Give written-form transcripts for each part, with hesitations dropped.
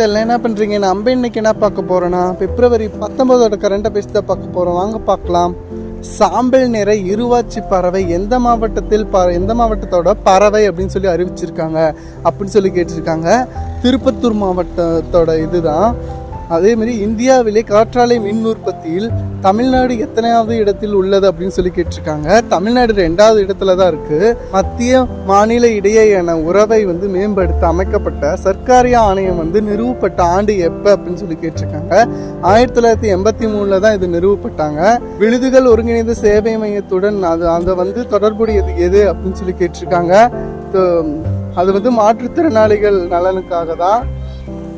எல்லாம் என்ன பண்ணுறீங்க? நம்ம இன்னைக்கு என்ன பார்க்க போகிறோன்னா பிப்ரவரி 19 கரண்ட் அஃபேர்ஸ் தான் பார்க்க போகிறோம். வாங்க பார்க்கலாம். சாம்பல் நிற இருவாச்சி பறவை எந்த மாவட்டத்தோட பறவை அப்படின்னு சொல்லி அறிவிச்சிருக்காங்க அப்படின்னு சொல்லி கேட்டிருக்காங்க. திருப்பத்தூர் மாவட்டத்தோட இதுதான். அதேமாரி இந்தியாவிலே காற்றாலை மின் உற்பத்தியில் தமிழ்நாடு எத்தனையாவது இடத்தில் உள்ளது அப்படின்னு சொல்லி கேட்டிருக்காங்க. தமிழ்நாடு 2வது இடத்துல தான் இருக்குது. மத்திய மாநில இடையேயான உறவை மேம்படுத்த அமைக்கப்பட்ட சர்க்காரிய ஆணையம் நிறுவப்பட்ட ஆண்டு எப்போ அப்படின்னு சொல்லி கேட்டிருக்காங்க. 1983 தான் இது நிறுவப்பட்டாங்க. விழுதுகள் ஒருங்கிணைந்த சேவை மையத்துடன் அது தொடர்புடையது எது அப்படின்னு சொல்லி கேட்டிருக்காங்க. அது மாற்றுத்திறனாளிகள் நலனுக்காக தான்.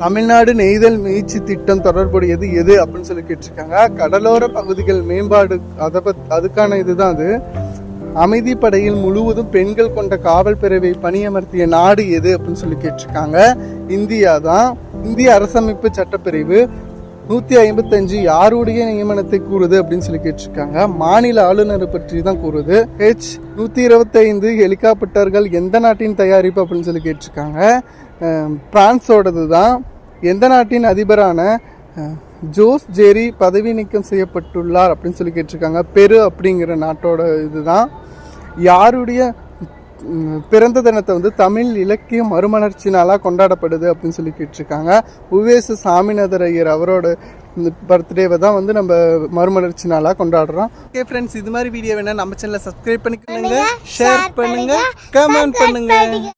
தமிழ்நாடு நெய்தல் மீட்சி திட்டம் தொடர்புடையது எது அப்படின்னு சொல்லி கேட்டிருக்காங்க. கடலோர பகுதிகள் மேம்பாடு அதுக்கான இதுதான் அது. அமைதி படையில் முழுவதும் பெண்கள் கொண்ட காவல் பிரிவை பணியமர்த்திய நாடு எது அப்படின்னு சொல்லி கேட்டிருக்காங்க. இந்தியா தான். இந்திய அரசமைப்பு சட்டப்பிரிவு 155 யாருடைய நியமனத்தை கூறுது அப்படின்னு சொல்லி கேட்டிருக்காங்க. மாநில ஆளுநரை பற்றி தான் கூறுது. H-125 ஹெலிகாப்டர்கள் எந்த நாட்டின் தயாரிப்பு அப்படின்னு சொல்லி கேட்டிருக்காங்க. பிரான்ஸோடது தான். எந்த நாட்டின் அதிபரான ஜோஸ் ஜெரி பதவி நீக்கம் செய்யப்பட்டுள்ளார் அப்படின்னு சொல்லி கேட்டிருக்காங்க. பெரு அப்படிங்கிற நாட்டோட இதுதான். யாருடைய பிறந்த தினத்தை தமிழ் இலக்கிய மறுமலர்ச்சி நாளாக கொண்டாடப்படுது அப்படின்னு சொல்லி கேட்டிருக்காங்க. உவேசு சாமிநாதர் ஐயர் அவரோட பர்த்டேவை தான் நம்ம மறுமலர்ச்சி நாளாக கொண்டாடுறோம். ஓகே ஃப்ரெண்ட்ஸ், இது மாதிரி வீடியோ வேணா நம்ம சேனலை சப்ஸ்கிரைப் பண்ணிக்கோங்க, ஷேர் பண்ணுங்க, கமெண்ட் பண்ணுங்க.